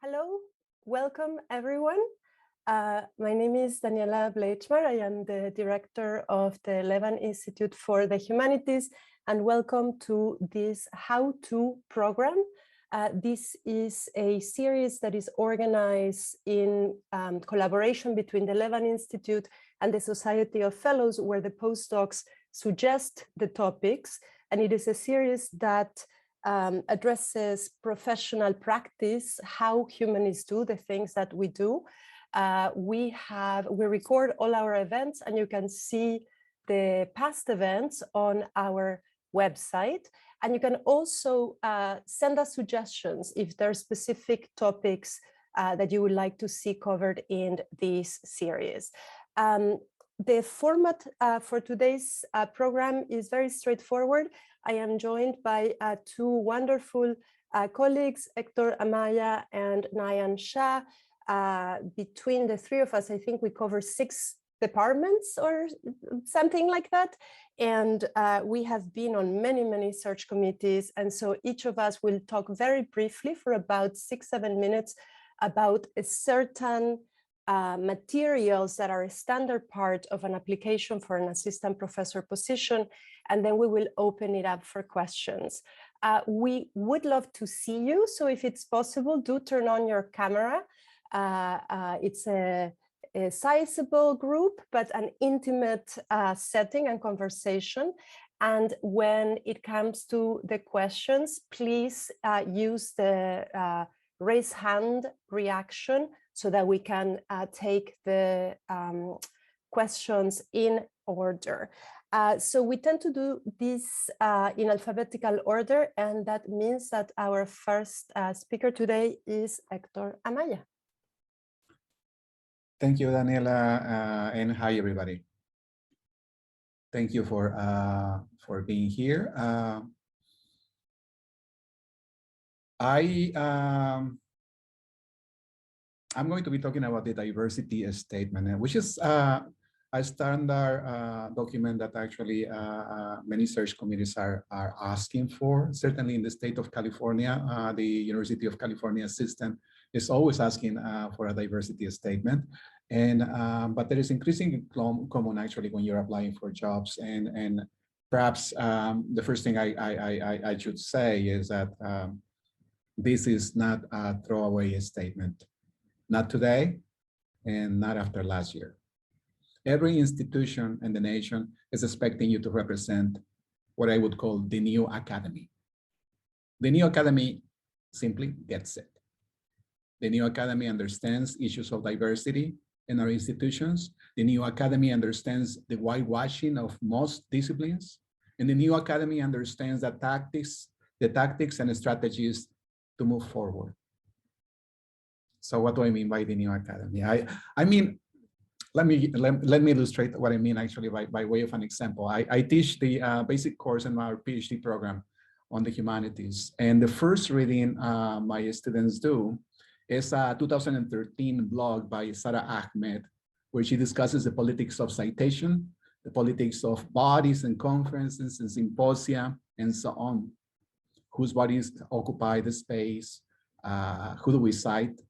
Hello, welcome everyone. My name is Daniela Bleichmar. I am the director of the Levan Institute for the Humanities, and welcome to this how-to program. This is a series that is organized in collaboration between the Levan Institute and the Society of Fellows, where the postdocs suggest the topics, and it is a series that addresses professional practice, how humanists do the things that we do. We record all our events, and you can see the past events on our website. And you can also send us suggestions if there are specific topics that you would like to see covered in this series. The format for today's program is very straightforward. I am joined by two wonderful colleagues, Hector Amaya and Nayan Shah. Between the three of us, I think we cover 6 departments or something like that. And we have been on many, many search committees. And so each of us will talk very briefly for about 6-7 minutes about a certain materials that are a standard part of an application for an assistant professor position, and then we will open it up for questions. We would love to see you, so if it's possible, do turn on your camera. It's a sizable group, but an intimate setting and conversation. And when it comes to the questions, please use the raise hand reaction so that we can take the questions in order. So we tend to do this in alphabetical order, and that means that our first speaker today is Hector Amaya. Thank you, Daniela, and hi, everybody. Thank you for being here. I'm going to be talking about the diversity statement, which is a standard document that actually many search committees are asking for. Certainly in the state of California, the University of California system is always asking for a diversity statement. And but there is increasingly common actually when you're applying for jobs. And perhaps the first thing I should say is that this is not a throwaway statement. Not today, and not after last year. Every institution in the nation is expecting you to represent what I would call the new academy. The new academy simply gets it. The new academy understands issues of diversity in our institutions. The new academy understands the whitewashing of most disciplines. And the new academy understands the tactics and strategies to move forward. So what do I mean by the new academy? I mean, let me illustrate what I mean actually by way of an example. I teach the basic course in our PhD program on the humanities. And the first reading my students do is a 2013 blog by Sarah Ahmed, where she discusses the politics of citation, the politics of bodies and conferences and symposia, and so on. Whose bodies occupy the space, who do we cite?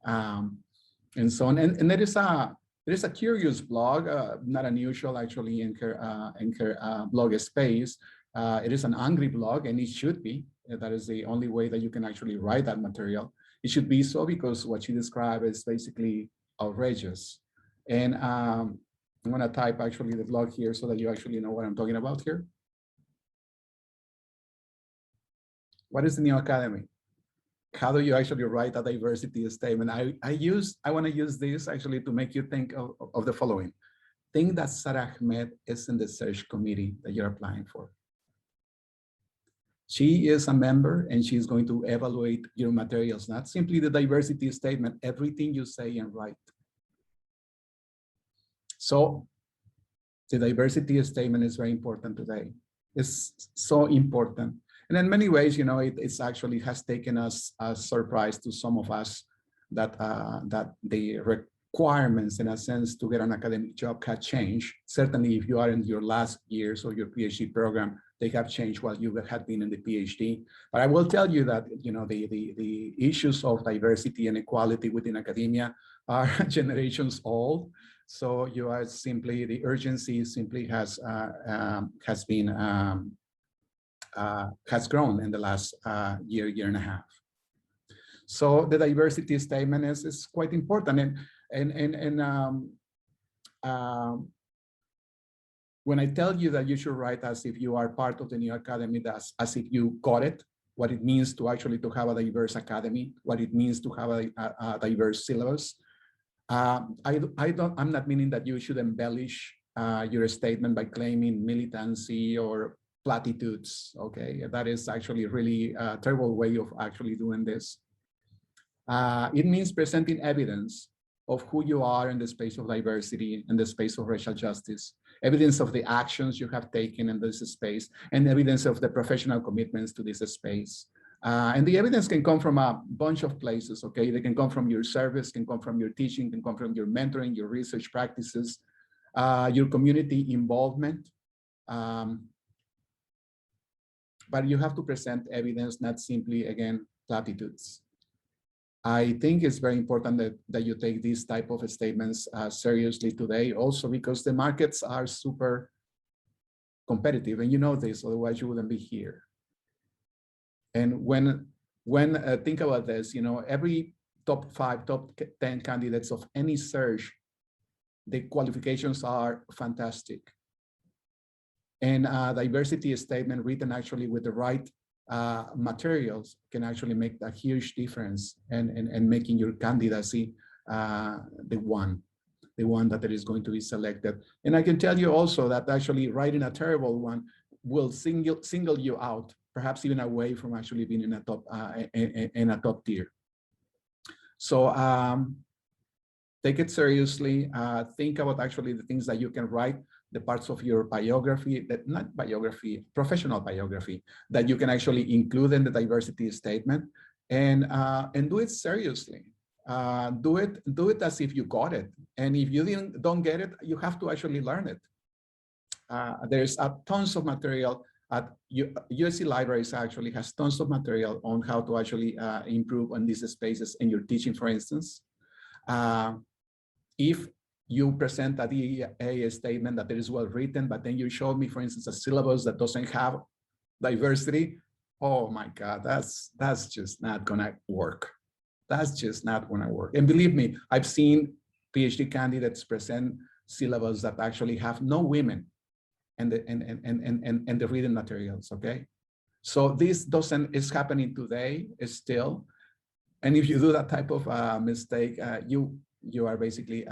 And so on. And there is a curious blog, not unusual actually in her blog space. It is an angry blog, and it should be. That is the only way that you can actually write that material. It should be so because what she described is basically outrageous. And I'm going to type actually the blog here so that you actually know what I'm talking about here. What is the new academy? How do you actually write a diversity statement? I want to use this actually to make you think of the following. Think that Sarah Ahmed is in the search committee that you're applying for. She is a member and she's going to evaluate your materials, not simply the diversity statement, everything you say and write. So the diversity statement is very important today. It's so important. And in many ways, you know, it's actually has taken us a surprise to some of us that the requirements, in a sense, to get an academic job have changed. Certainly, if you are in your last years of your PhD program, they have changed while you had been in the PhD. But I will tell you that, you know, the issues of diversity and equality within academia are generations old. So you are simply, the urgency simply has grown in the last year and a half. So the diversity statement is quite important. When I tell you that you should write as if you are part of the new academy, as if you got it, what it means to actually to have a diverse academy, what it means to have a diverse syllabus. I'm not meaning that you should embellish your statement by claiming militancy or platitudes. Okay, that is actually really a terrible way of actually doing this. It means presenting evidence of who you are in the space of diversity, in the space of racial justice, evidence of the actions you have taken in this space, and evidence of the professional commitments to this space. And the evidence can come from a bunch of places, okay? They can come from your service, can come from your teaching, can come from your mentoring, your research practices, your community involvement. But you have to present evidence, not simply, again, platitudes. I think it's very important that you take these type of statements seriously today, also because the markets are super competitive, and you know this, otherwise you wouldn't be here. And when think about this, you know, every top 5, top 10 candidates of any search, the qualifications are fantastic. And a diversity statement written actually with the right materials can actually make a huge difference and making your candidacy the one that is going to be selected. And I can tell you also that actually writing a terrible one will single you out, perhaps even away from actually being in a top tier. So take it seriously. Think about actually the things that you can write, the parts of your biography, not biography, professional biography, that you can actually include in the diversity statement, and do it seriously. Do it as if you got it. And if you don't get it, you have to actually learn it. There's tons of material at USC Libraries actually has tons of material on how to actually improve on these spaces in your teaching, for instance. If you present a DEA statement that it is well written, but then you show me, for instance, a syllabus that doesn't have diversity, oh my God, that's just not gonna work. That's just not gonna work. And believe me, I've seen PhD candidates present syllabus that actually have no women and the reading materials, okay? So this is happening today still. And if you do that type of mistake, you are basically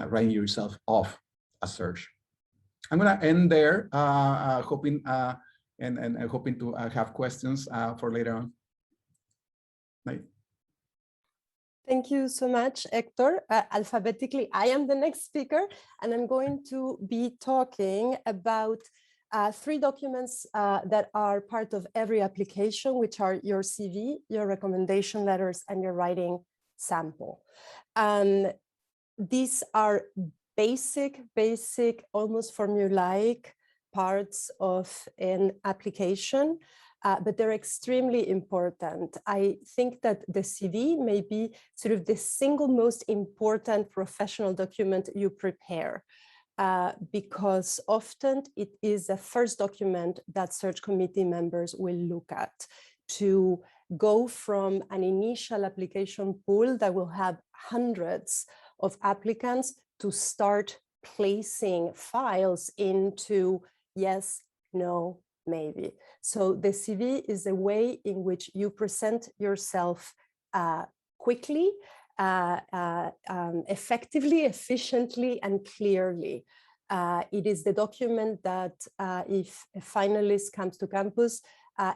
writing yourself off a search. I'm gonna end there, hoping hoping to have questions for later on. Bye. Thank you so much, Hector. Alphabetically, I am the next speaker, and I'm going to be talking about 3 documents that are part of every application, which are your CV, your recommendation letters, and your writing sample. These are basic, almost formulaic parts of an application, but they're extremely important. I think that the CV may be sort of the single most important professional document you prepare, because often it is the first document that search committee members will look at to go from an initial application pool that will have hundreds of applicants to start placing files into yes, no, maybe. So the CV is a way in which you present yourself quickly, effectively, efficiently, and clearly. It is the document that if a finalist comes to campus,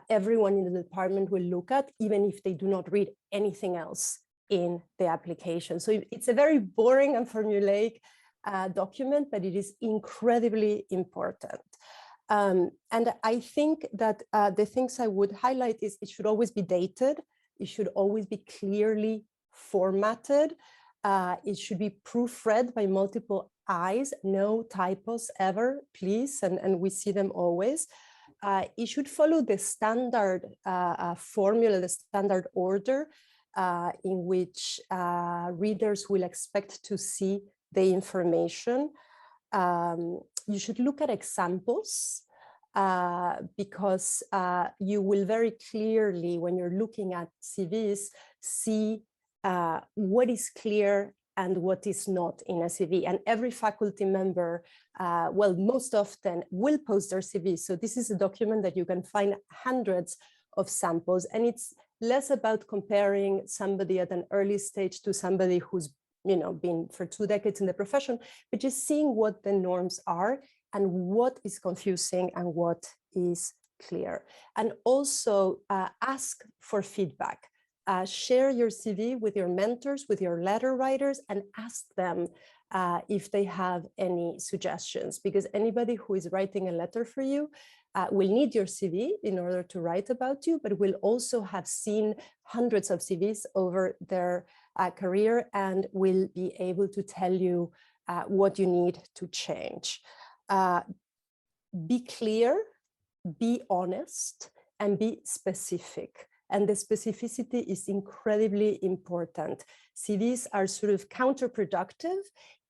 everyone in the department will look at, even if they do not read anything else in the application. So it's a very boring and formulaic document, but it is incredibly important. And I think that the things I would highlight is it should always be dated. It should always be clearly formatted. It should be proofread by multiple eyes, no typos ever, please, and we see them always. It should follow the standard formula, the standard order in which readers will expect to see the information. You should look at examples because you will very clearly, when you're looking at CVs, see what is clear and what is not in a CV. And every faculty member, well, most often will post their CV. So this is a document that you can find hundreds of samples. And it's less about comparing somebody at an early stage to somebody who's been for 2 decades in the profession, but just seeing what the norms are and what is confusing and what is clear. And also ask for feedback. Share your CV with your mentors, with your letter writers, and ask them if they have any suggestions, because anybody who is writing a letter for you will need your CV in order to write about you, but will also have seen hundreds of CVs over their career and will be able to tell you what you need to change. Be clear, be honest, and be specific. And the specificity is incredibly important. CVs are sort of counterproductive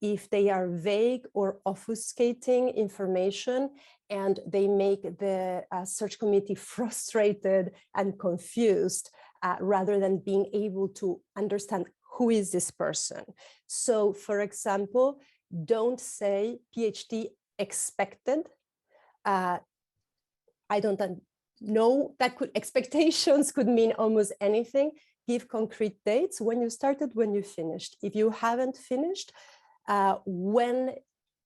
if they are vague or obfuscating information, and they make the search committee frustrated and confused rather than being able to understand who is this person. So, for example, don't say PhD expected. I don't know, expectations could mean almost anything. Give concrete dates, when you started, when you finished. If you haven't finished, when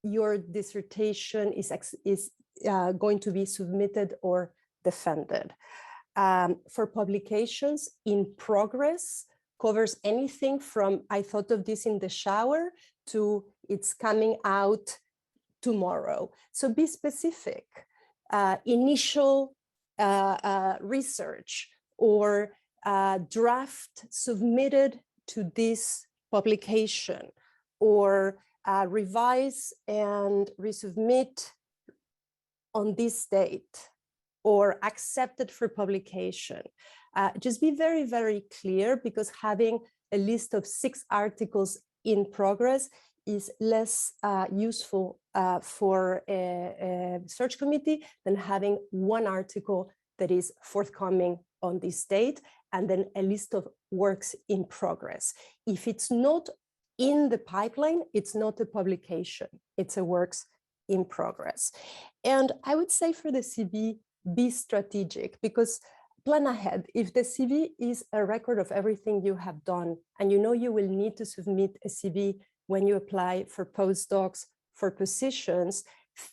your dissertation is going to be submitted or defended. For publications, in progress covers anything from I thought of this in the shower to it's coming out tomorrow. So be specific. Initial research or draft submitted to this publication, or revise and resubmit on this date, or accepted for publication. Just be very, very clear, because having a list of 6 articles in progress is less useful for a search committee than having 1 article that is forthcoming on this date, and then a list of works in progress. If it's not in the pipeline, it's not a publication, it's a works in progress. And I would say for the CV, be strategic, because plan ahead. If the CV is a record of everything you have done, and you know you will need to submit a CV when you apply for postdocs, for positions,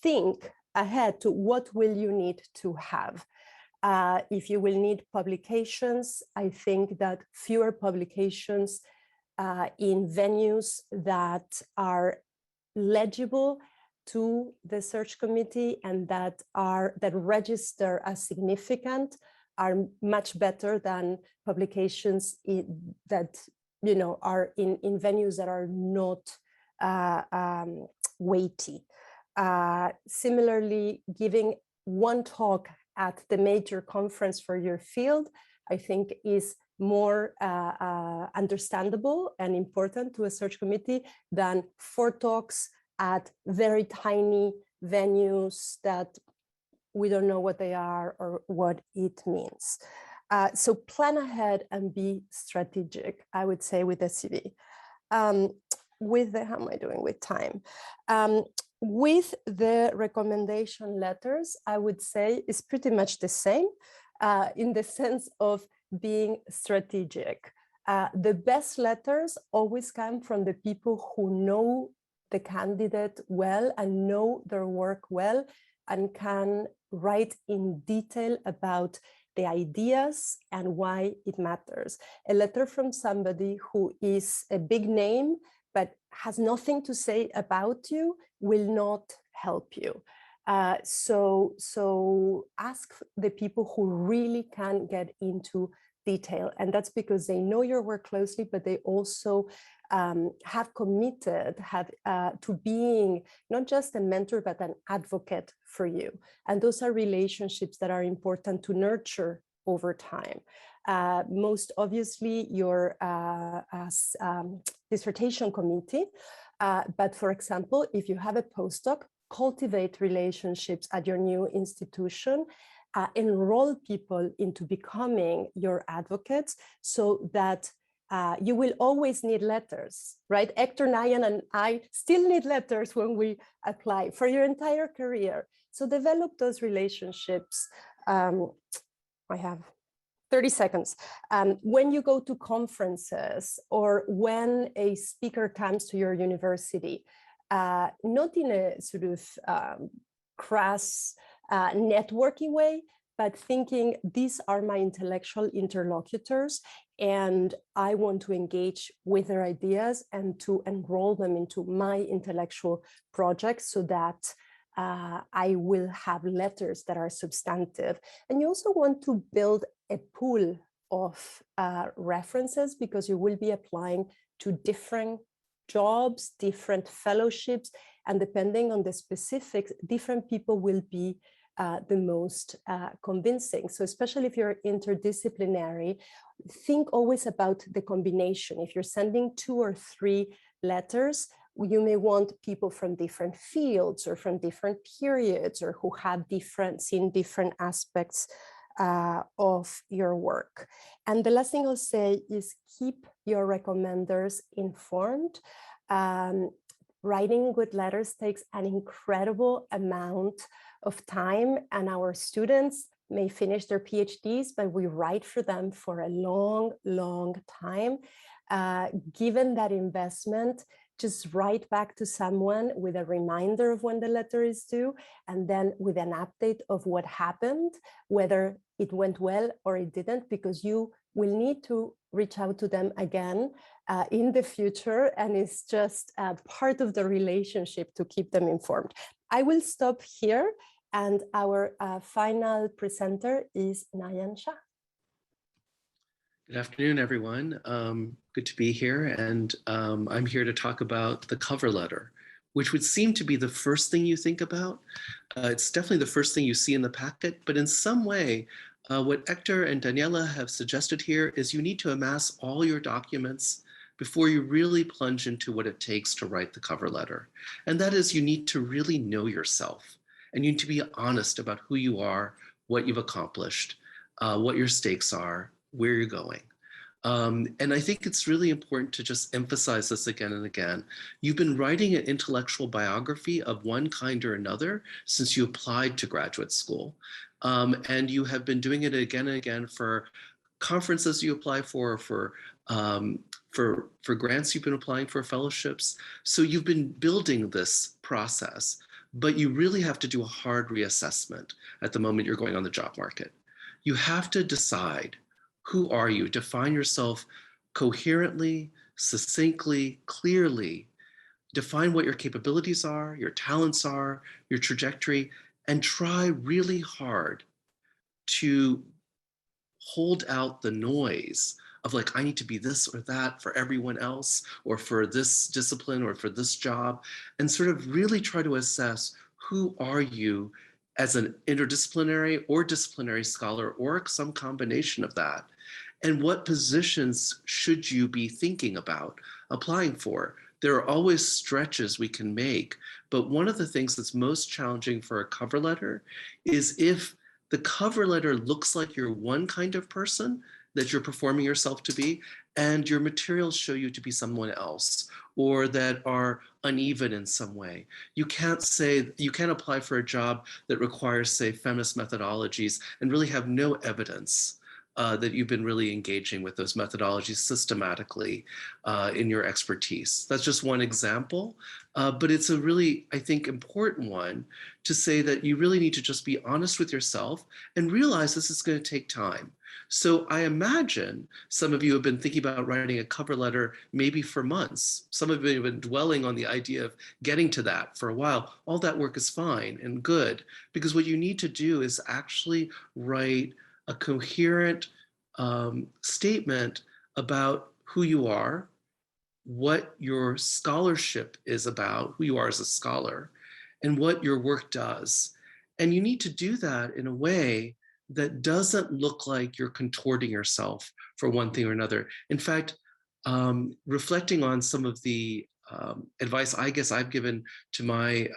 think ahead to what will you need to have. If you will need publications, I think that fewer publications in venues that are legible to the search committee and that register as significant are much better than publications that are in venues that are not weighty. Similarly, giving 1 talk at the major conference for your field, I think is more understandable and important to a search committee than 4 talks at very tiny venues that we don't know what they are or what it means. So plan ahead and be strategic, I would say, with the CV. How am I doing with time? With the recommendation letters, I would say it's pretty much the same in the sense of being strategic. The best letters always come from the people who know the candidate well and know their work well and can write in detail about the ideas and why it matters. A letter from somebody who is a big name but has nothing to say about you will not help you. So ask the people who really can get into detail, and that's because they know your work closely, but they also have committed to being not just a mentor, but an advocate for you. And those are relationships that are important to nurture over time. Most obviously, your dissertation committee. But for example, if you have a postdoc, cultivate relationships at your new institution, enroll people into becoming your advocates so that you will always need letters, right? Hector, Nayan, and I still need letters when we apply for your entire career. So develop those relationships. I have 30 seconds. When you go to conferences or when a speaker comes to your university, not in a sort of crass networking way, but thinking these are my intellectual interlocutors and I want to engage with their ideas and to enroll them into my intellectual projects so that I will have letters that are substantive. And you also want to build a pool of references because you will be applying to different jobs, different fellowships, and depending on the specifics, different people will be the most convincing. So especially if you're interdisciplinary, think always about the combination. If you're sending 2 or 3 letters, you may want people from different fields or from different periods or who have seen different aspects of your work. And the last thing I'll say is keep your recommenders informed. Writing good letters takes an incredible amount of time, and our students may finish their PhDs, but we write for them for a long, long time. Given that investment, just write back to someone with a reminder of when the letter is due, and then with an update of what happened, whether it went well or it didn't, because you will need to reach out to them again in the future, and it's just part of the relationship to keep them informed. I will stop here, and our final presenter is Nayan Shah. Good afternoon, everyone. Good to be here, and I'm here to talk about the cover letter, which would seem to be the first thing you think about. It's definitely the first thing you see in the packet, but in some way, what Hector and Daniela have suggested here is you need to amass all your documents before you really plunge into what it takes to write the cover letter. And that is, you need to really know yourself, and you need to be honest about who you are, what you've accomplished, what your stakes are, where you're going. And I think it's really important to just emphasize this again and again. You've been writing an intellectual biography of one kind or another since you applied to graduate school. And you have been doing it again and again for conferences you apply for grants you've been applying for, fellowships. So you've been building this process, but you really have to do a hard reassessment at the moment you're going on the job market. You have to decide, who are you? Define yourself coherently, succinctly, clearly. Define what your capabilities are, your talents are, your trajectory, and try really hard to hold out the noise of like, I need to be this or that for everyone else, or for this discipline, or for this job, and sort of really try to assess, who are you as an interdisciplinary or disciplinary scholar, or some combination of that? And what positions should you be thinking about applying for? There are always stretches we can make, but one of the things that's most challenging for a cover letter is if the cover letter looks like you're one kind of person that you're performing yourself to be, and your materials show you to be someone else, or that are uneven in some way. You can't apply for a job that requires, say, feminist methodologies and really have no evidence that you've been really engaging with those methodologies systematically in your expertise. That's just one example, but it's a really, I think, important one to say that you really need to just be honest with yourself and realize this is going to take time. So I imagine some of you have been thinking about writing a cover letter maybe for months. Some of you have been dwelling on the idea of getting to that for a while. All that work is fine and good, because what you need to do is actually write a coherent statement about who you are, what your scholarship is about, who you are as a scholar, and what your work does. And you need to do that in a way that doesn't look like you're contorting yourself for one thing or another. In fact, reflecting on some of the advice I guess I've given to my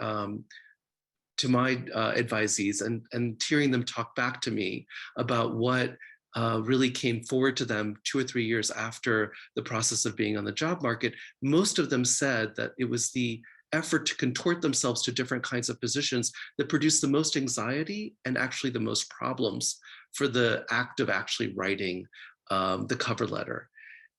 advisees and hearing them talk back to me about what really came forward to them 2 or 3 years after the process of being on the job market, most of them said that it was the effort to contort themselves to different kinds of positions that produced the most anxiety and actually the most problems for the act of actually writing the cover letter.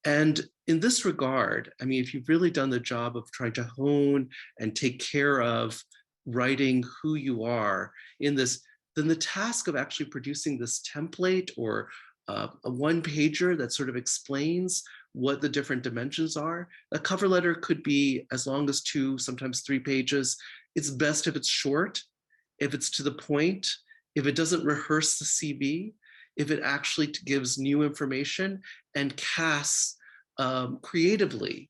And in this regard, I mean, if you've really done the job of trying to hone and take care of writing who you are in this, then the task of actually producing this template or a one-pager that sort of explains what the different dimensions are. A cover letter could be as long as 2, sometimes 3 pages. It's best if it's short, if it's to the point, if it doesn't rehearse the CV, if it actually gives new information and casts creatively,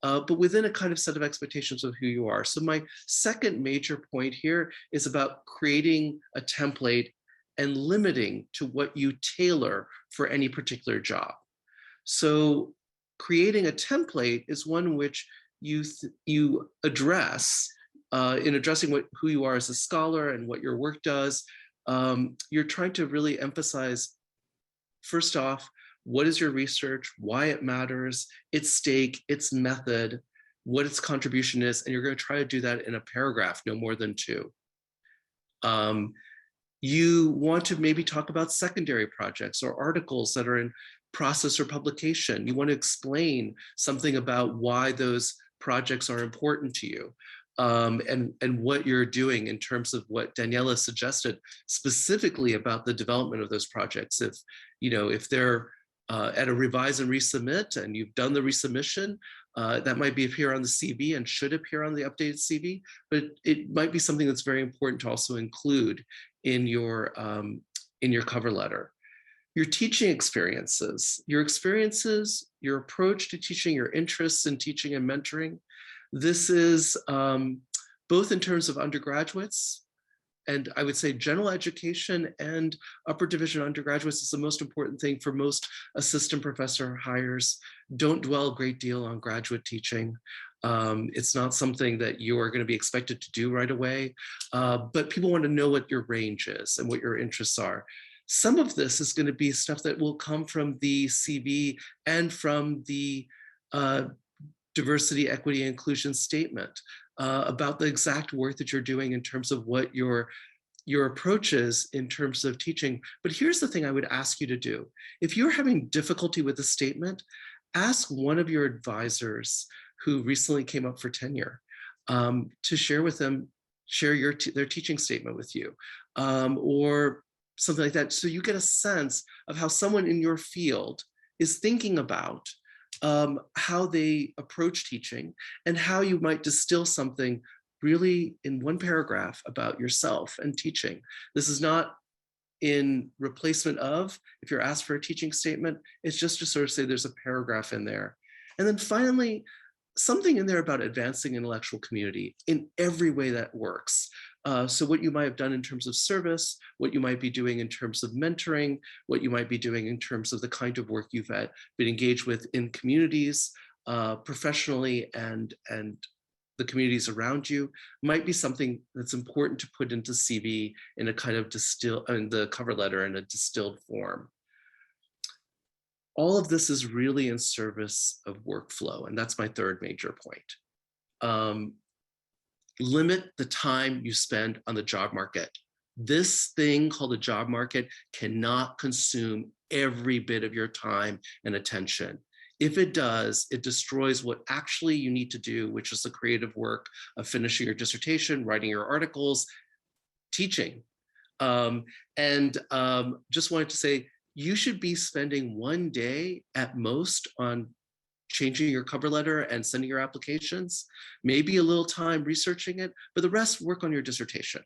but within a kind of set of expectations of who you are. So my second major point here is about creating a template and limiting to what you tailor for any particular job. So creating a template is one in which you address, in addressing who you are as a scholar and what your work does, you're trying to really emphasize, first off, what is your research, why it matters, its stake, its method, what its contribution is, and you're going to try to do that in a paragraph, no more than 2. You want to maybe talk about secondary projects or articles that are in process or publication. You want to explain something about why those projects are important to you, and what you're doing in terms of what Daniela suggested specifically about the development of those projects. If they're at a revise and resubmit and you've done the resubmission, that might be appear on the CV and should appear on the updated CV, but it might be something that's very important to also include in your cover letter. Your teaching experiences, your approach to teaching, your interests in teaching and mentoring. This is both in terms of undergraduates, and I would say general education and upper division undergraduates is the most important thing for most assistant professor hires. Don't dwell a great deal on graduate teaching. It's not something that you are going to be expected to do right away, but people want to know what your range is and what your interests are. Some of this is going to be stuff that will come from the CV and from the diversity, equity, and inclusion statement about the exact work that you're doing in terms of what your approach is in terms of teaching. But here's the thing I would ask you to do. If you're having difficulty with a statement, ask one of your advisors who recently came up for tenure to share with them, their teaching statement with you, or something like that. So you get a sense of how someone in your field is thinking about how they approach teaching and how you might distill something really in one paragraph about yourself and teaching. This is not in replacement of, if you're asked for a teaching statement, it's just to sort of say there's a paragraph in there. And then finally, something in there about advancing intellectual community in every way that works. So what you might have done in terms of service, what you might be doing in terms of mentoring, what you might be doing in terms of the kind of work you've been engaged with in communities, professionally, and the communities around you, might be something that's important to put into CV in a kind of in the cover letter in a distilled form. All of this is really in service of workflow, and that's my third major point. Limit the time you spend on the job market. This thing called the job market cannot consume every bit of your time and attention. If it does, it destroys what actually you need to do, which is the creative work of finishing your dissertation, writing your articles, teaching. Just wanted to say, you should be spending 1 day at most on changing your cover letter and sending your applications, maybe a little time researching it, but the rest work on your dissertation.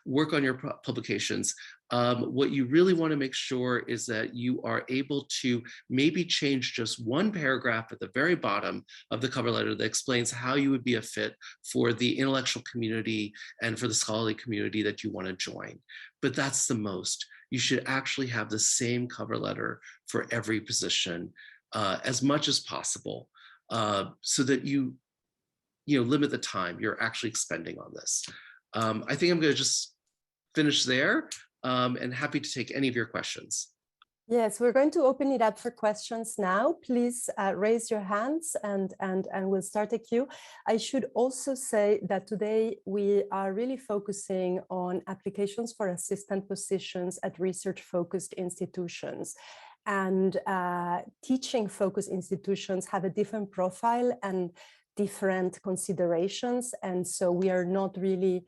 work on your publications, what you really want to make sure is that you are able to maybe change just one paragraph at the very bottom of the cover letter that explains how you would be a fit for the intellectual community and for the scholarly community that you want to join. But that's the most. You should actually have the same cover letter for every position as much as possible, so that you limit the time you're actually expending on this. I think I'm going to just finish there, and happy to take any of your questions. Yes, we're going to open it up for questions now. Please raise your hands and we'll start a queue. I should also say that today we are really focusing on applications for assistant positions at research-focused institutions. And teaching-focused institutions have a different profile and different considerations. And so we are not really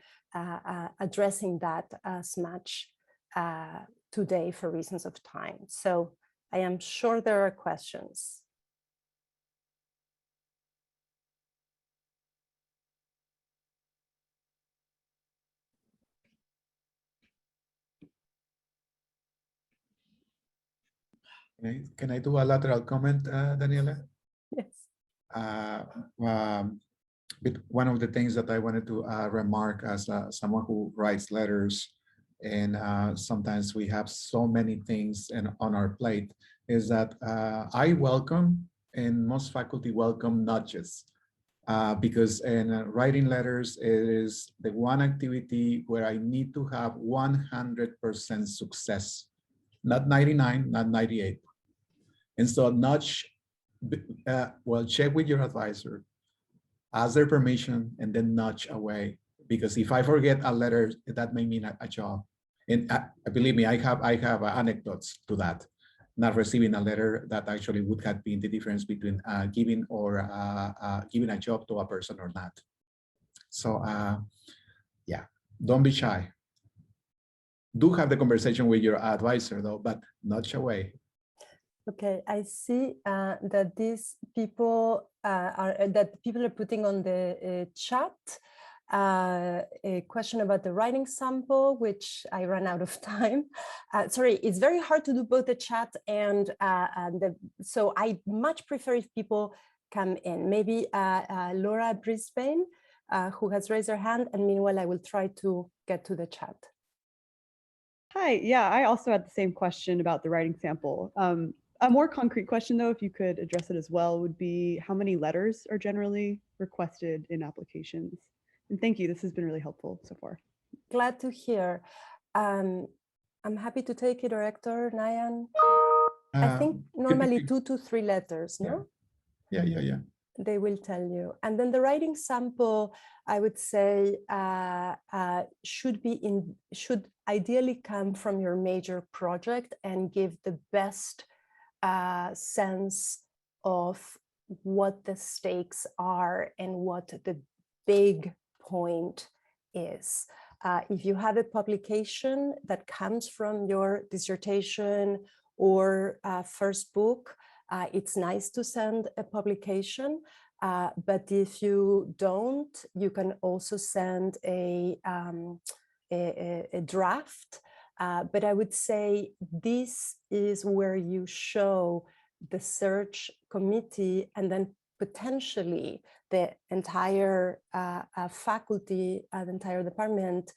addressing that as much today for reasons of time. So I am sure there are questions. Can I do a lateral comment, Daniela? Yes. One of the things that I wanted to remark as someone who writes letters, and sometimes we have so many things on our plate, is that I welcome, and most faculty welcome, nudges. Because in writing letters, it is the one activity where I need to have 100% success, not 99, not 98. And so nudge, well, check with your advisor, ask their permission, and then nudge away. Because if I forget a letter, that may mean a job. And believe me, I have anecdotes to that. Not receiving a letter that actually would have been the difference between giving a job to a person or not. So yeah, don't be shy. Do have the conversation with your advisor though, but nudge away. Okay, I see that these people are putting on the chat a question about the writing sample, which I ran out of time. Sorry, it's very hard to do both the chat and so I much prefer if people come in. Maybe Laura Brisbane, who has raised her hand, and meanwhile I will try to get to the chat. Hi, yeah, I also had the same question about the writing sample. A more concrete question, though, if you could address it as well, would be how many letters are generally requested in applications? And thank you, this has been really helpful so far. Glad to hear. I'm happy to take it, Director Nayan. I think normally 2 to 3 letters, no? Yeah. They will tell you. And then the writing sample, I would say, should ideally come from your major project and give the best sense of what the stakes are and what the big point is. If you have a publication that comes from your dissertation or first book, it's nice to send a publication, but if you don't, you can also send a draft. But I would say this is where you show the search committee and then potentially the entire faculty, the entire department,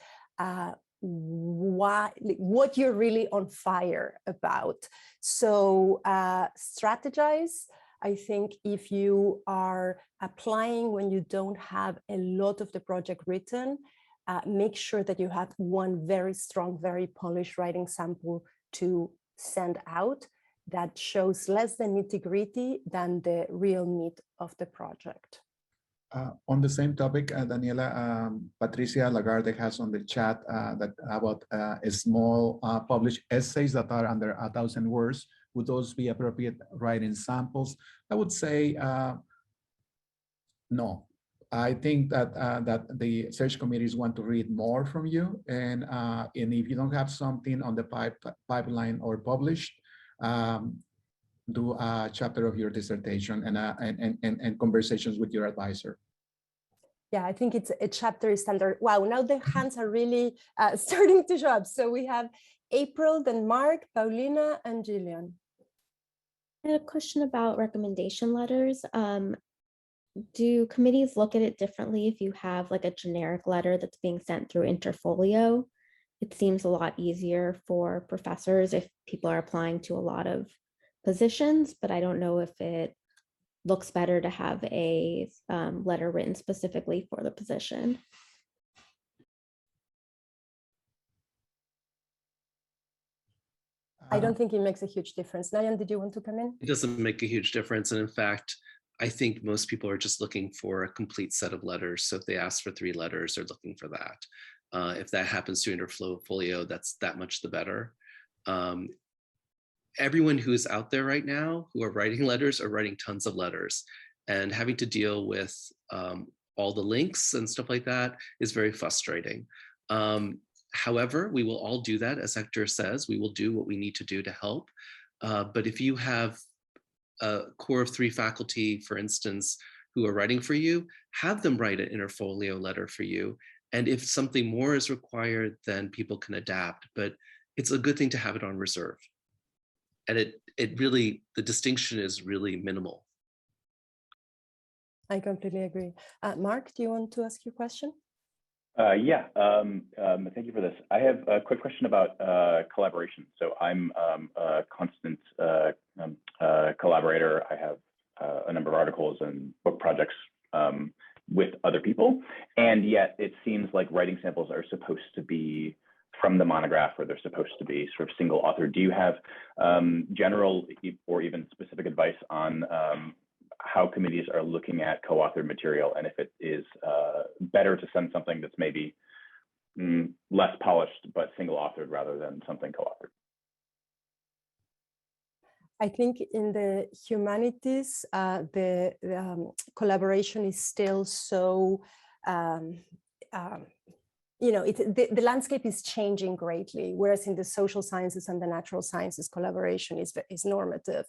what you're really on fire about. So strategize. I think if you are applying when you don't have a lot of the project written, make sure that you have one very strong, very polished writing sample to send out that shows less the nitty-gritty than the real meat of the project. On the same topic, Daniela, Patricia Lagarde has on the chat that about a small published essays that are under 1,000 words. Would those be appropriate writing samples? I would say no. I think that that the search committees want to read more from you, and if you don't have something on the pipeline or published, do a chapter of your dissertation and conversations with your advisor. Yeah, I think it's a chapter standard. Wow, now the hands are really starting to show up. So we have April, then Mark, Paulina, and Julian. I had a question about recommendation letters. Do committees look at it differently if you have like a generic letter that's being sent through Interfolio? It seems a lot easier for professors if people are applying to a lot of positions, but I don't know if it looks better to have a letter written specifically for the position. I don't think it makes a huge difference. Nayan, did you want to come in? It doesn't make a huge difference. And in fact, I think most people are just looking for a complete set of letters. So if they ask for 3 letters, they're looking for that. If that happens to Interfolio, that's that much the better. Everyone who is out there right now who are writing letters are writing tons of letters, and having to deal with all the links and stuff like that is very frustrating. However, we will all do that. As Hector says, we will do what we need to do to help. But if you have a core of 3 faculty, for instance, who are writing for you, have them write an Interfolio letter for you. And if something more is required, then people can adapt. But it's a good thing to have it on reserve. And it really, the distinction is really minimal. I completely agree. Mark, do you want to ask your question? Yeah, thank you for this. I have a quick question about collaboration. So I'm a constant collaborator. I have a number of articles and book projects with other people, and yet it seems like writing samples are supposed to be from the monograph, or they're supposed to be sort of single author. Do you have general or even specific advice on how committees are looking at co-authored material, and if it is better to send something that's maybe less polished but single authored rather than something co-authored? I think in the humanities, the collaboration is still so, you know, the landscape is changing greatly, whereas in the social sciences and the natural sciences, collaboration is normative.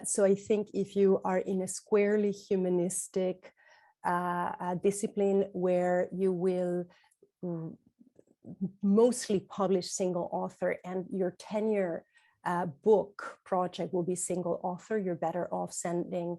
So I think if you are in a squarely humanistic discipline where you will mostly publish single author and your tenure book project will be single author, you're better off sending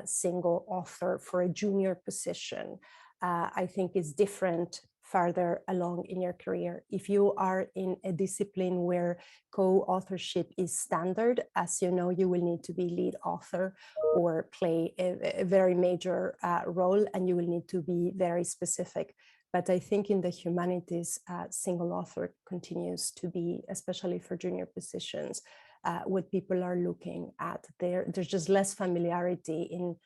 single author for a junior position. I think is different farther along in your career. If you are in a discipline where co-authorship is standard, as you know, you will need to be lead author or play a very major role, and you will need to be very specific. But I think in the humanities, single author continues to be, especially for junior positions, what people are looking at. There's just less familiarity in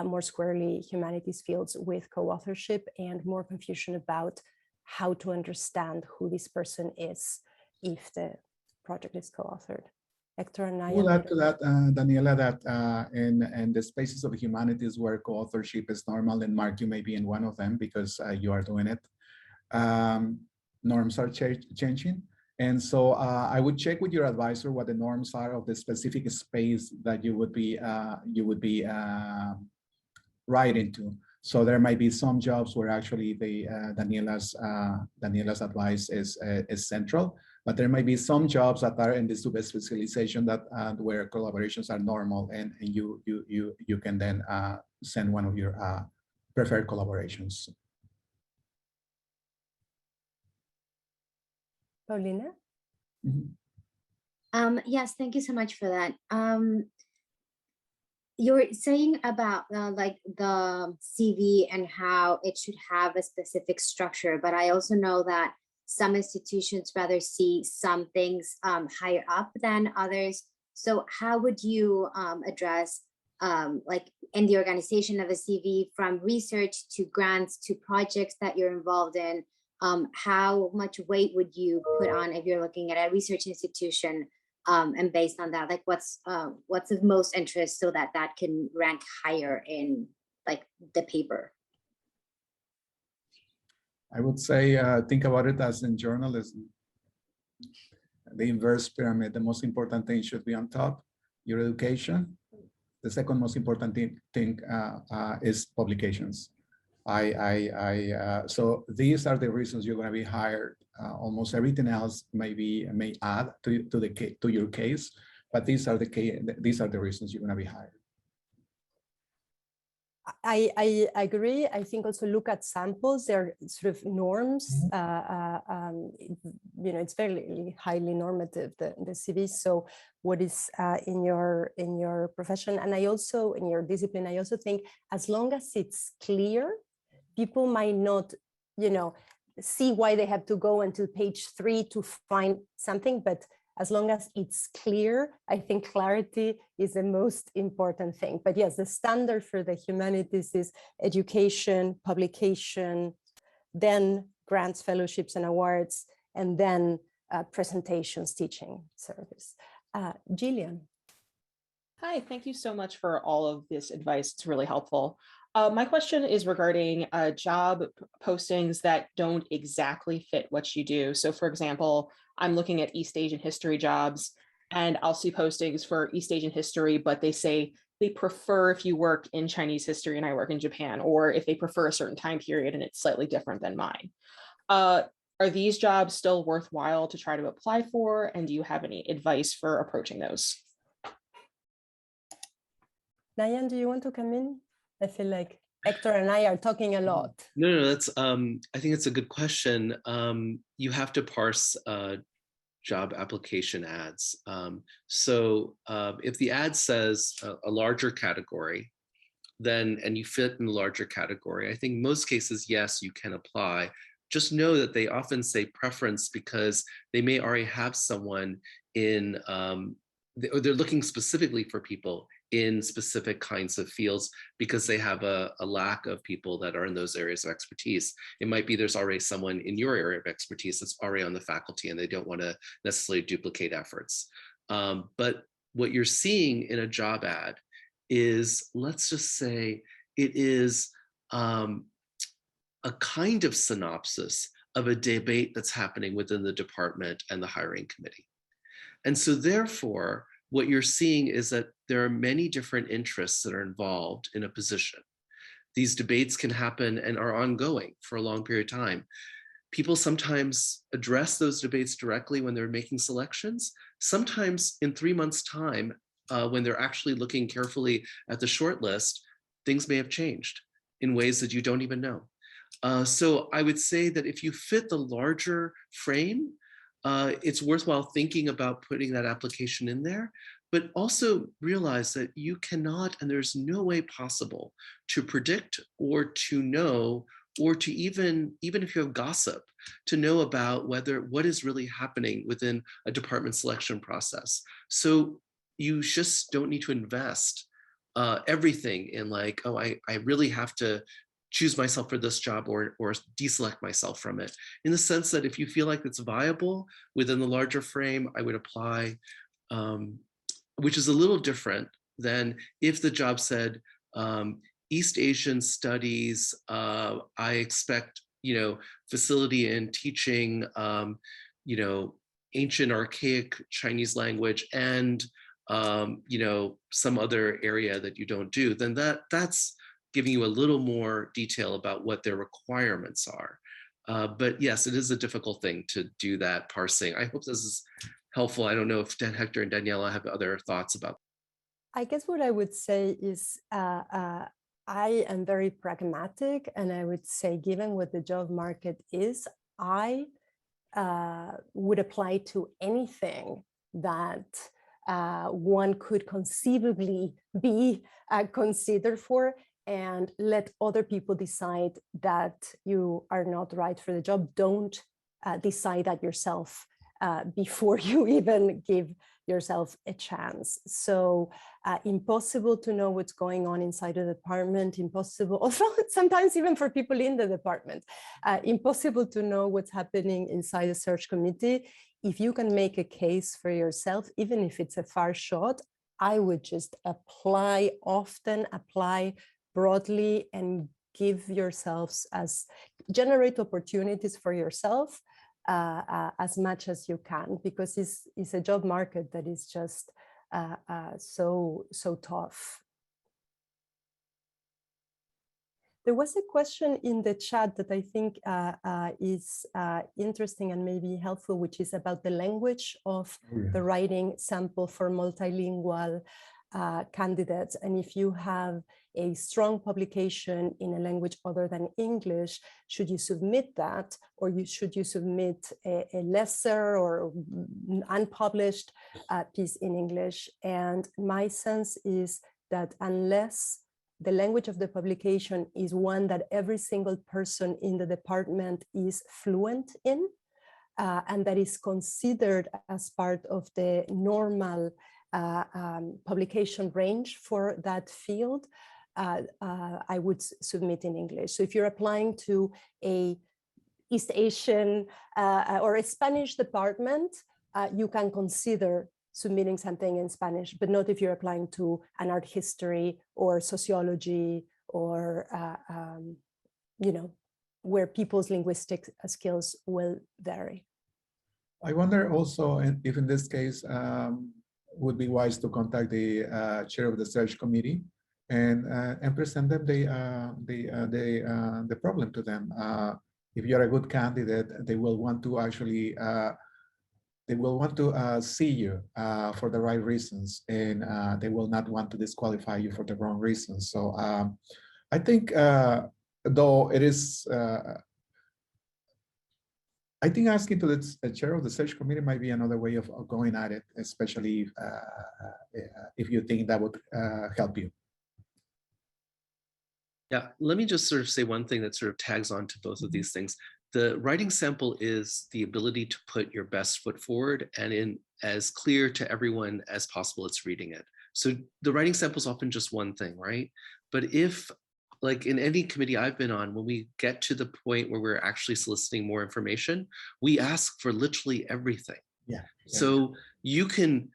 more squarely humanities fields with co-authorship, and more confusion about how to understand who this person is if the project is co-authored. Hector and Nayan. I will add to that, Daniela, that in the spaces of humanities where co-authorship is normal, and Mark, you may be in one of them because you are doing it, norms are changing. And so I would check with your advisor what the norms are of the specific space that you would be right into. So there might be some jobs where actually the Daniela's advice is central, but there might be some jobs that are in the sub-specialization that where collaborations are normal, and you can then send one of your preferred collaborations. Paulina? Mm-hmm. Yes, thank you so much for that. You're saying about like the CV and how it should have a specific structure, but I also know that some institutions rather see some things higher up than others. So how would you address like in the organization of a CV, from research to grants to projects that you're involved in? How much weight would you put on if you're looking at a research institution? And based on that, like what's of most interest so that that can rank higher in like the paper? I would say think about it as in journalism. The inverse pyramid, the most important thing should be on top, your education. The second most important thing is publications. So these are the reasons you're going to be hired. Almost everything else may add to your case, but these are the reasons you're going to be hired. I agree. I think also look at samples. They're sort of norms. It's very highly normative, the CV. So what is in your profession, and I also in your discipline, I also think as long as it's clear, people might not, see why they have to go until page 3 to find something, but as long as it's clear, I think clarity is the most important thing. But yes, the standard for the humanities is education, publication, then grants, fellowships, and awards, and then presentations, teaching service. Jillian. Hi, thank you so much for all of this advice. It's really helpful. My question is regarding job postings that don't exactly fit what you do. So for example, I'm looking at East Asian history jobs and I'll see postings for East Asian history, but they say they prefer if you work in Chinese history and I work in Japan, or if they prefer a certain time period and it's slightly different than mine. Are these jobs still worthwhile to try to apply for? And do you have any advice for approaching those? Nayan, do you want to come in? I feel like Hector and I are talking a lot. No, that's, I think it's a good question. You have to parse job application ads. So if the ad says a larger category, and you fit in the larger category, I think most cases, yes, you can apply. Just know that they often say preference because they may already have someone in, or they're looking specifically for people in specific kinds of fields because they have a lack of people that are in those areas of expertise. It might be there's already someone in your area of expertise that's already on the faculty and they don't want to necessarily duplicate efforts. But what you're seeing in a job ad is, let's just say it is a kind of synopsis of a debate that's happening within the department and the hiring committee. And so therefore, what you're seeing is that there are many different interests that are involved in a position. These debates can happen and are ongoing for a long period of time. People sometimes address those debates directly when they're making selections. Sometimes in 3 months' time, when they're actually looking carefully at the short list, things may have changed in ways that you don't even know. So I would say that if you fit the larger frame, it's worthwhile thinking about putting that application in there, but also realize that you cannot, and there's no way possible to predict or to know, or to even if you have gossip, to know about what is really happening within a department selection process. So you just don't need to invest everything in like, oh, I really have to choose myself for this job or deselect myself from it. In the sense that if you feel like it's viable within the larger frame, I would apply, which is a little different than if the job said, East Asian studies, I expect, facility in teaching, ancient archaic Chinese language and, some other area that you don't do, then that's giving you a little more detail about what their requirements are. But yes, it is a difficult thing to do that parsing. I hope this is helpful. I don't know if Hector and Daniela have other thoughts about. I guess what I would say is I am very pragmatic, and I would say, given what the job market is, I would apply to anything that one could conceivably be considered for, and let other people decide that you are not right for the job. Don't decide that yourself before you even give yourself a chance. So impossible to know what's going on inside the department, impossible, also sometimes even for people in the department, impossible to know what's happening inside the search committee. If you can make a case for yourself, even if it's a far shot, I would just apply often, apply broadly, and give yourselves generate opportunities for yourself as much as you can, because it's a job market that is just so tough. There was a question in the chat that I think is interesting and maybe helpful, which is about the language of the writing sample for multilingual candidates. And if you have a strong publication in a language other than English, should you submit that, or should you submit a lesser or unpublished piece in English? And my sense is that unless the language of the publication is one that every single person in the department is fluent in, and that is considered as part of the normal publication range for that field, I would submit in English. So if you're applying to a East Asian or a Spanish department, you can consider submitting something in Spanish, but not if you're applying to an art history or sociology or, you know, where people's linguistic skills will vary. I wonder also if in this case, would be wise to contact the chair of the search committee and present them the problem to them. If you're a good candidate, they will want to actually see you for the right reasons, and they will not want to disqualify you for the wrong reasons. So I think, though it is, I think asking to the chair of the search committee might be another way of going at it, especially if you think that would help you. Yeah, let me just sort of say one thing that sort of tags on to both of these things. The writing sample is the ability to put your best foot forward and in as clear to everyone as possible it's reading it. So the writing sample is often just one thing, right? But if, like in any committee I've been on, when we get to the point where we're actually soliciting more information, we ask for literally everything. Yeah. So you can,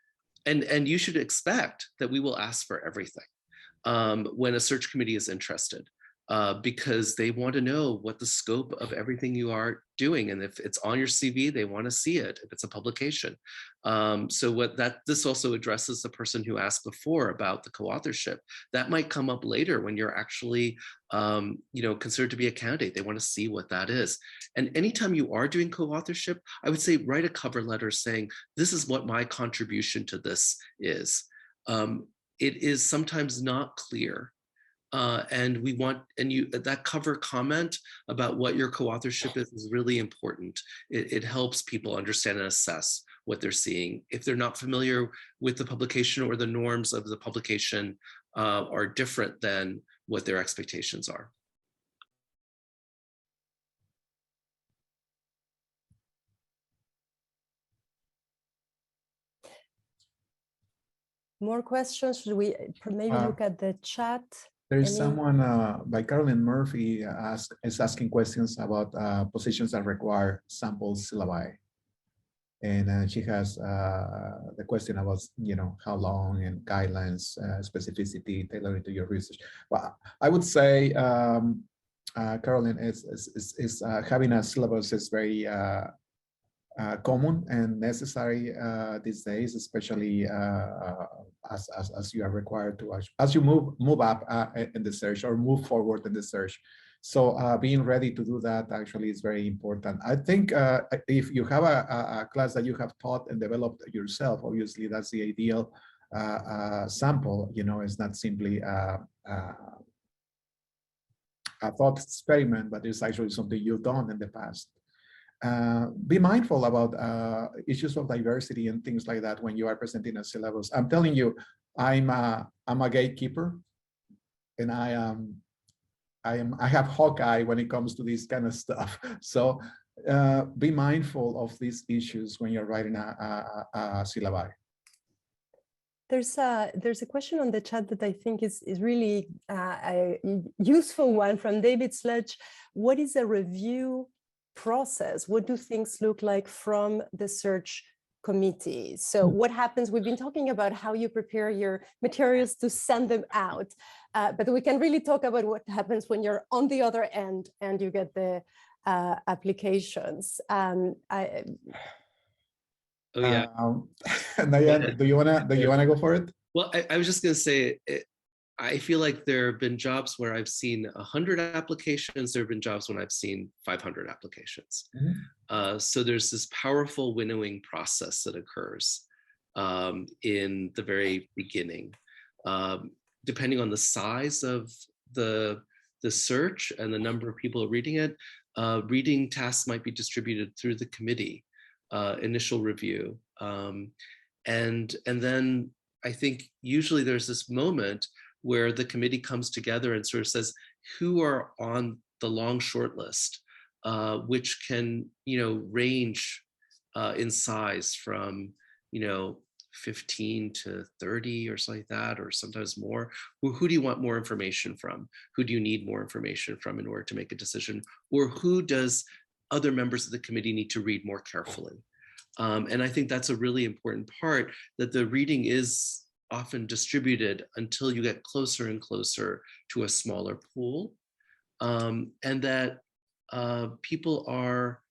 and you should expect that we will ask for everything when a search committee is interested. Because they want to know what the scope of everything you are doing. And if it's on your CV, they want to see it if it's a publication. So this also addresses the person who asked before about the co-authorship. That might come up later when you're actually considered to be a candidate. They want to see what that is. And anytime you are doing co-authorship, I would say write a cover letter saying, this is what my contribution to this is. It is sometimes not clear. And we want, that cover comment about what your co-authorship is really important. It helps people understand and assess what they're seeing. If they're not familiar with the publication or the norms of the publication are different than what their expectations are. More questions? Should we maybe look at the chat? There is someone by Carolyn Murphy is asking questions about positions that require sample syllabi. And she has the question about, how long and guidelines, specificity, tailoring to your research. Well, I would say, Carolyn, is having a syllabus is very common and necessary these days, especially as you are required to, as you move up in the search or move forward in the search. So being ready to do that actually is very important. I think if you have a class that you have taught and developed yourself, obviously that's the ideal sample. It's not simply a thought experiment, but it's actually something you've done in the past. Be mindful about issues of diversity and things like that when you are presenting a syllabus. I'm telling you, I'm a gatekeeper, and I have Hawkeye when it comes to this kind of stuff. So be mindful of these issues when you're writing a syllabi. There's a question on the chat that I think is really a useful one from David Sledge. What is a review process? What do things look like from the search committee? So what happens? We've been talking about how you prepare your materials to send them out, but we can really talk about what happens when you're on the other end and you get the applications. Oh yeah. Nayan, do you wanna go for it? Well, I was just going to say, I feel like there have been jobs where I've seen 100 applications. There have been jobs when I've seen 500 applications. So there's this powerful winnowing process that occurs in the very beginning. Depending on the size of the search and the number of people reading it, reading tasks might be distributed through the committee, initial review. And then I think usually there's this moment where the committee comes together and sort of says, who are on the long short list, which can, range in size from, 15 to 30 or something like that, or sometimes more. Who do you want more information from? Who do you need more information from in order to make a decision? Or who does other members of the committee need to read more carefully? And I think that's a really important part, that the reading is often distributed until you get closer and closer to a smaller pool. And that people are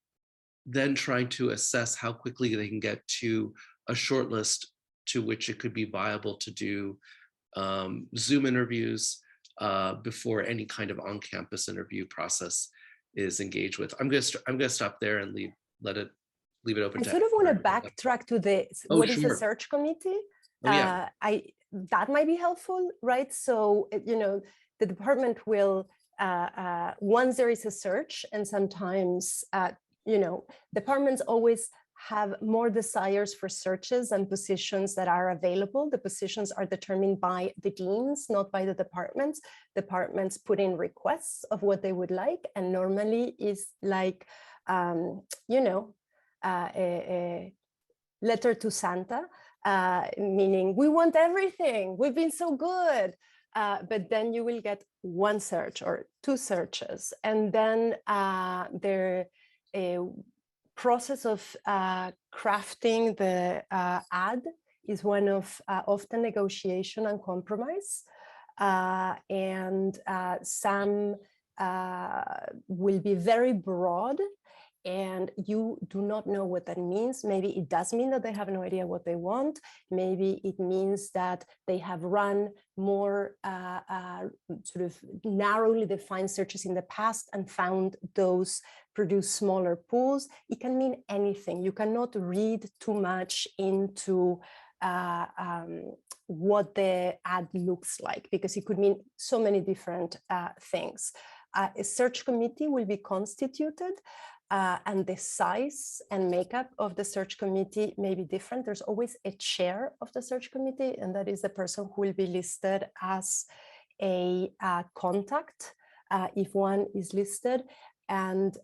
then trying to assess how quickly they can get to a short list to which it could be viable to do Zoom interviews before any kind of on-campus interview process is engaged with. I'm gonna stop there and leave it open. I sort of want to backtrack to what is a search committee. That might be helpful, right? So the department will once there is a search, and sometimes departments always have more desires for searches and positions that are available. The positions are determined by the deans, not by the departments. Departments put in requests of what they would like, and normally is like, a letter to Santa, meaning we want everything, we've been so good. But then you will get one search or two searches. And then the process of crafting the ad is one of often negotiation and compromise. And some will be very broad, and you do not know what that means. Maybe it does mean that they have no idea what they want. Maybe it means that they have run more sort of narrowly defined searches in the past and found those produce smaller pools. It can mean anything. You cannot read too much into what the ad looks like, because it could mean so many different things. A search committee will be constituted. And the size and makeup of the search committee may be different. There's always a chair of the search committee, and that is the person who will be listed as a contact if one is listed. And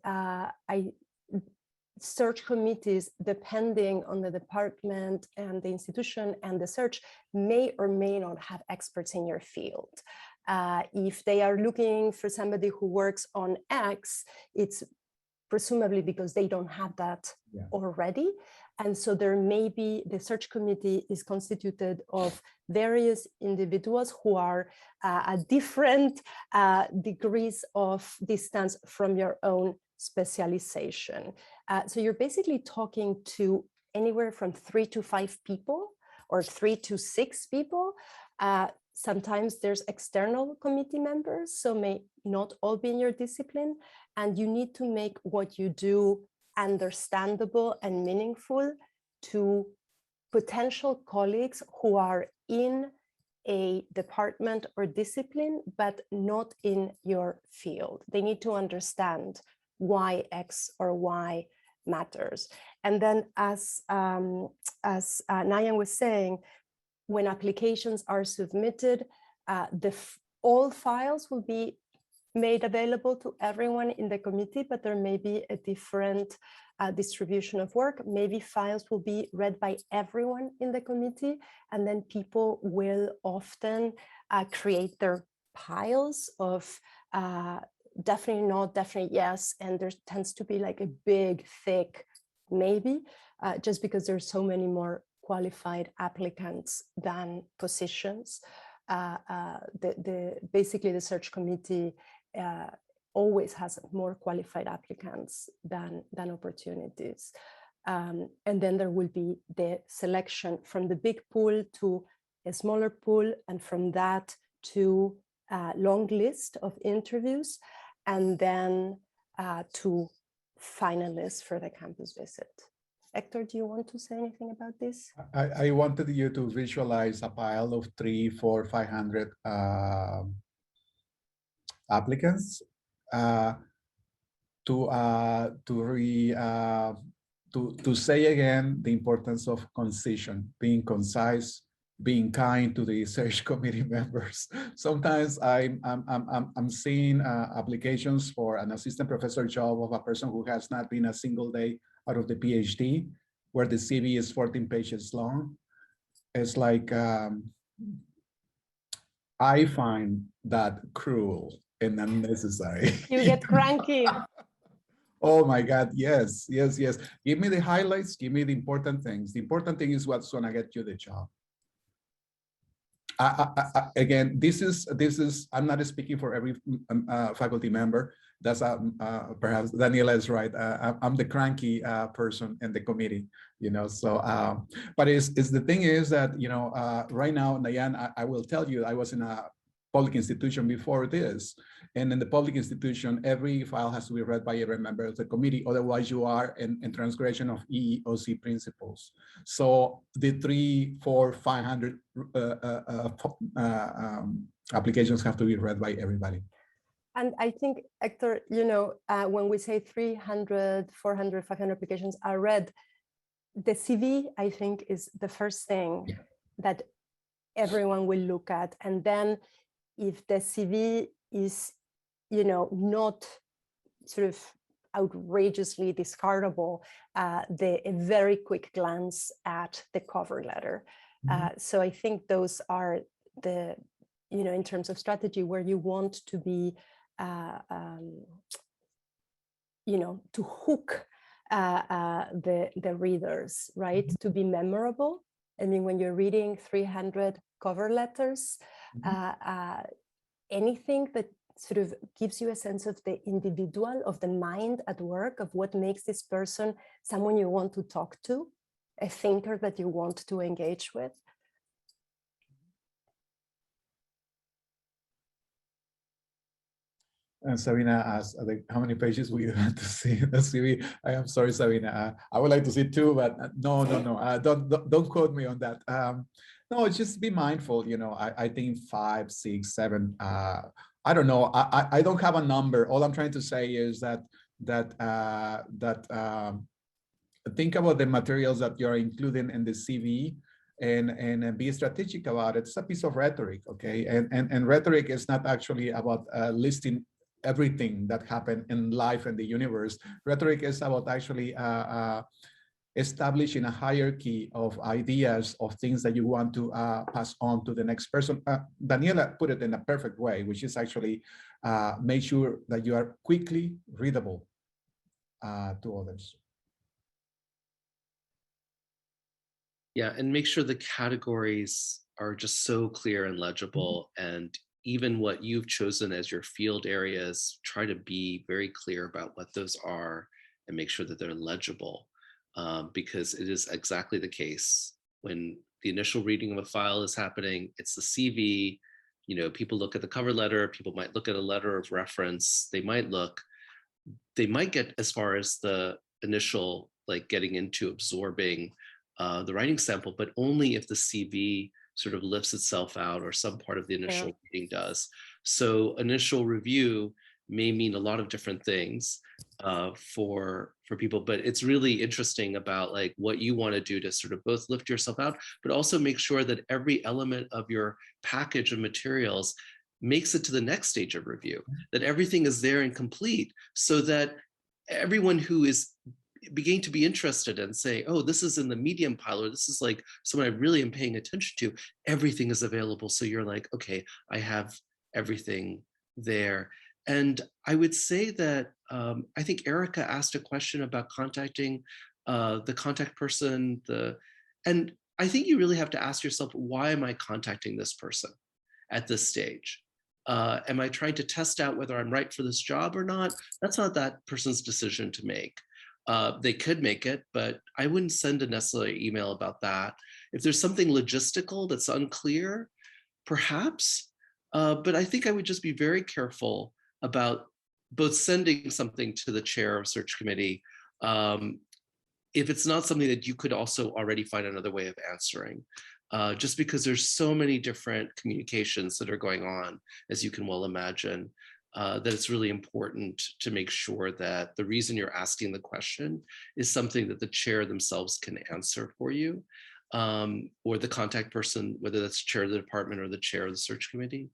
search committees, depending on the department and the institution and the search, may or may not have experts in your field. If they are looking for somebody who works on X, it's presumably because they don't have that already. And so there may be, the search committee is constituted of various individuals who are at different degrees of distance from your own specialization. So you're basically talking to anywhere from 3 to 5 people or 3 to 6 people. Sometimes there's external committee members, so may not all be in your discipline, and you need to make what you do understandable and meaningful to potential colleagues who are in a department or discipline, but not in your field. They need to understand why X or Y matters. And then as Nayan was saying, when applications are submitted, all files will be made available to everyone in the committee, but there may be a different distribution of work. Maybe files will be read by everyone in the committee, and then people will often create their piles of definitely not, definitely yes, and there tends to be like a big, thick maybe, just because there's so many more qualified applicants than positions. Basically the search committee always has more qualified applicants than opportunities. And then there will be the selection from the big pool to a smaller pool, and from that to a long list of interviews and then to finalists for the campus visit. Hector, do you want to say anything about this? I wanted you to visualize a pile of 300, 400, 500 applicants to say again the importance of concision, being concise, being kind to the search committee members. Sometimes I'm seeing applications for an assistant professor job of a person who has not been a single day out of the PhD, where the CV is 14 pages long. It's like, I find that cruel and unnecessary. You get cranky. Oh my God, yes, yes, yes. Give me the highlights, give me the important things. The important thing is what's gonna get you the job. Again, this is, I'm not speaking for every faculty member. That's perhaps Daniela is right. I'm the cranky person in the committee, you know, so, but it's the thing is that, you know, right now, Nayan, I will tell you, I was in a public institution before this. And in the public institution, every file has to be read by every member of the committee. Otherwise, you are in transgression of EEOC principles. So the 300, 400, 500 applications have to be read by everybody. And I think, Hector, you know, when we say 300, 400, 500 applications are read, the CV, I think, is the first thing that everyone will look at. And then if the CV is, you know, not sort of outrageously discardable, a very quick glance at the cover letter. So I think those are the, you know, in terms of strategy, where you want to be, you know, to hook the readers, right? To be memorable. I mean, when you're reading 300 cover letters, anything that sort of gives you a sense of the individual, of the mind at work, of what makes this person someone you want to talk to, a thinker that you want to engage with. And Sabina asked, how many pages we want to see the CV? I am sorry, Sabina. I would like to see 2, but no. Don't quote me on that. No, just be mindful. You know, I think 5, 6, 7. I don't know. I don't have a number. All I'm trying to say is that think about the materials that you're including in the CV. And be strategic about it. It's a piece of rhetoric, okay? And rhetoric is not actually about listing everything that happened in life and the universe. Rhetoric is about actually establishing a hierarchy of ideas, of things that you want to pass on to the next person. Daniela put it in a perfect way, which is actually make sure that you are quickly readable to others. Yeah, and make sure the categories are just so clear and legible, and even what you've chosen as your field areas, try to be very clear about what those are and make sure that they're legible, because it is exactly the case when the initial reading of a file is happening, it's the CV, you know, people look at the cover letter, people might look at a letter of reference, they might get as far as the initial, like getting into absorbing the writing sample, but only if the CV sort of lifts itself out or some part of the initial reading does. So initial review may mean a lot of different things for people, but it's really interesting about like what you want to do to sort of both lift yourself out, but also make sure that every element of your package of materials makes it to the next stage of review, that everything is there and complete, so that everyone who is beginning to be interested and say, oh, this is in the medium pile, or this is like someone I really am paying attention to, everything is available. So you're like, okay, I have everything there. And I would say that I think Erica asked a question about contacting the contact person, and I think you really have to ask yourself, why am I contacting this person at this stage? Am I trying to test out whether I'm right for this job or not? That's not that person's decision to make. They could make it, but I wouldn't send a necessary email about that. If there's something logistical that's unclear, perhaps, But I think I would just be very careful about both sending something to the chair of search committee if it's not something that you could also already find another way of answering. Just because there's so many different communications that are going on, as you can well imagine, that it's really important to make sure that the reason you're asking the question is something that the chair themselves can answer for you, or the contact person, whether that's chair of the department or the chair of the search committee.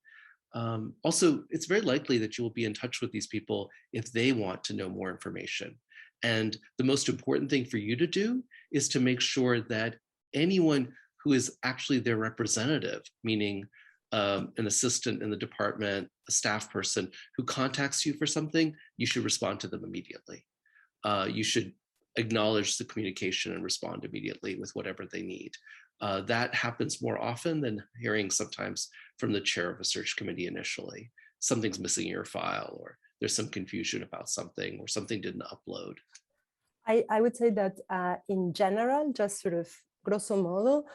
Also, it's very likely that you will be in touch with these people if they want to know more information. And the most important thing for you to do is to make sure that anyone who is actually their representative, meaning an assistant in the department, a staff person who contacts you for something, you should respond to them immediately. You should acknowledge the communication and respond immediately with whatever they need. That happens more often than hearing sometimes from the chair of a search committee initially. Something's missing in your file, or there's some confusion about something, or something didn't upload. I would say that in general, just sort of grosso modo,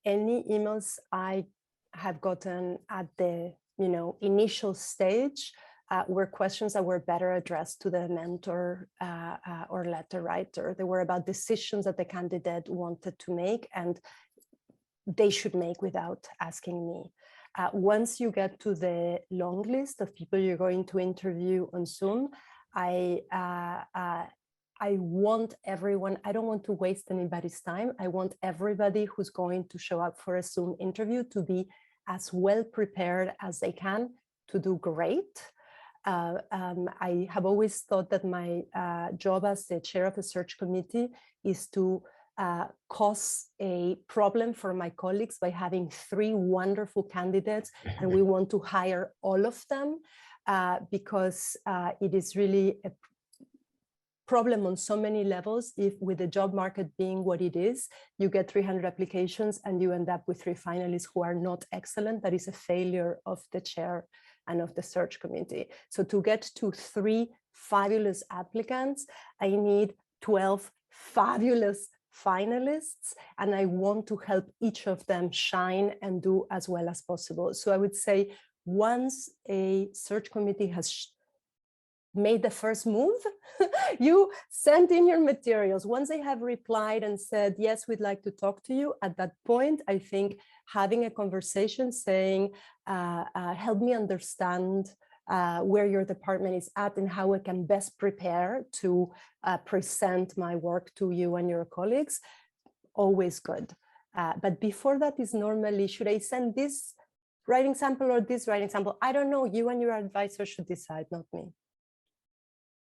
any emails I have gotten at the initial stage were questions that were better addressed to the mentor or letter writer. They were about decisions that the candidate wanted to make, and they should make without asking me. Once you get to the long list of people you're going to interview on Zoom, I want everyone, I don't want to waste anybody's time. I want everybody who's going to show up for a Zoom interview to be as well prepared as they can to do great. I have always thought that my job as the chair of a search committee is to cause a problem for my colleagues by having 3 wonderful candidates, and we want to hire all of them because it is really a problem on so many levels. If with the job market being what it is, you get 300 applications and you end up with 3 finalists who are not excellent, that is a failure of the chair and of the search committee. So to get to 3 fabulous applicants, I need 12 fabulous finalists, and I want to help each of them shine and do as well as possible. So I would say once a search committee has made the first move, you send in your materials. Once they have replied and said, yes, we'd like to talk to you, at that point, I think having a conversation saying, help me understand where your department is at and how I can best prepare to present my work to you and your colleagues, always good. But before that is normally, should I send this writing sample or this writing sample? I don't know, you and your advisor should decide, not me.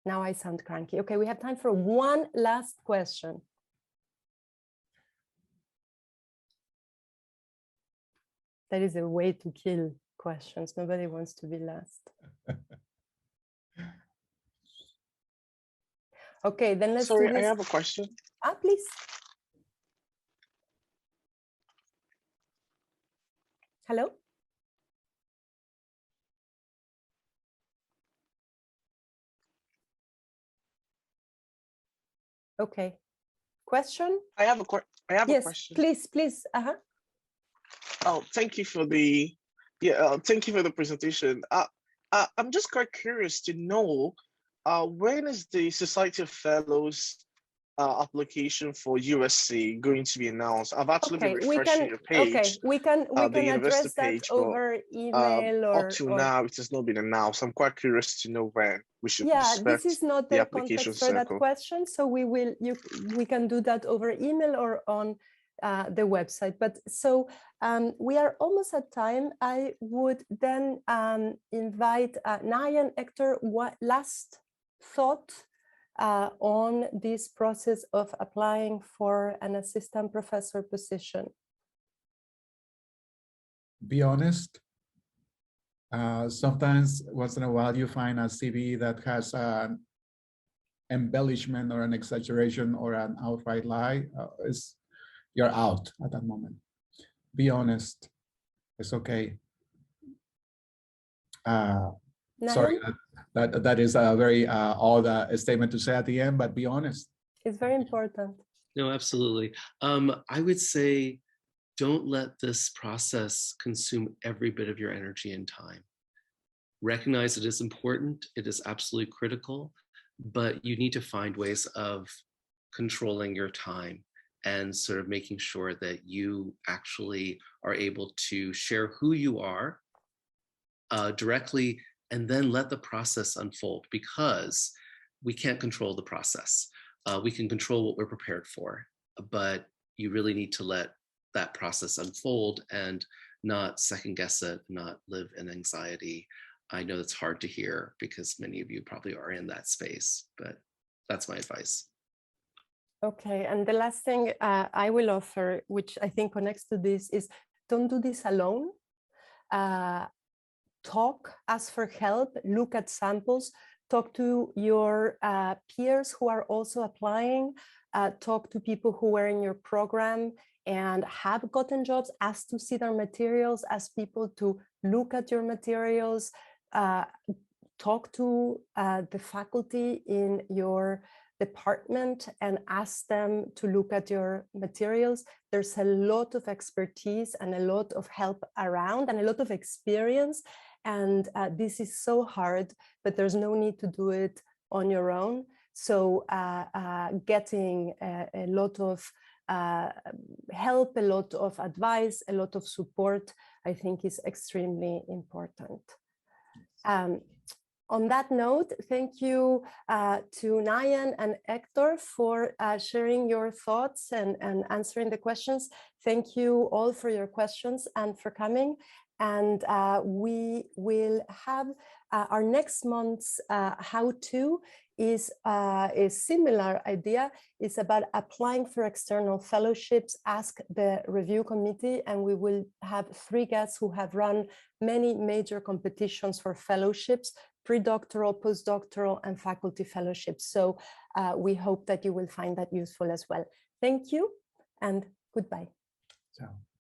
Now I sound cranky. Okay, we have time for one last question. That is a way to kill questions. Nobody wants to be last. Okay, then let's Sorry, do this. I have a question. Please. Hello? Okay. Question? I have a yes, question. Please. Oh, thank you for the thank you for the presentation. I'm just quite curious to know when is the Society of Fellows application for USC going to be announced? I've actually been refreshing your page. Okay, we can address that page, over email or up to now it has not been announced. I'm quite curious to know when we should expect this is not the application context for that question, so we can do that over email or on the website. But so we are almost at time. I would then invite Nayan, Hector, what last thought on this process of applying for an assistant professor position? Be honest. Sometimes, once in a while, you find a CV that has an embellishment or an exaggeration or an outright lie. You're out at that moment. Be honest. It's okay. Sorry, that is a very odd statement to say at the end, but be honest. It's very important. No, absolutely. I would say don't let this process consume every bit of your energy and time. Recognize it is important, it is absolutely critical, but you need to find ways of controlling your time and sort of making sure that you actually are able to share who you are directly, and then let the process unfold, because we can't control the process. We can control what we're prepared for, but you really need to let that process unfold and not second guess it, not live in anxiety. I know it's hard to hear because many of you probably are in that space, but that's my advice. Okay, and the last thing I will offer, which I think connects to this, is don't do this alone. Talk, ask for help, look at samples, talk to your peers who are also applying, talk to people who were in your program and have gotten jobs, ask to see their materials, ask people to look at your materials, talk to the faculty in your department and ask them to look at your materials. There's a lot of expertise and a lot of help around and a lot of experience. And this is so hard, but there's no need to do it on your own. So getting a lot of help, a lot of advice, a lot of support, I think is extremely important. On that note, thank you to Nayan and Hector for sharing your thoughts and answering the questions. Thank you all for your questions and for coming. And we will have our next month's how-to is a similar idea. It's about applying for external fellowships. Ask the review committee, and we will have 3 guests who have run many major competitions for fellowships, pre-doctoral, postdoctoral, and faculty fellowships. So we hope that you will find that useful as well. Thank you and goodbye. Ciao.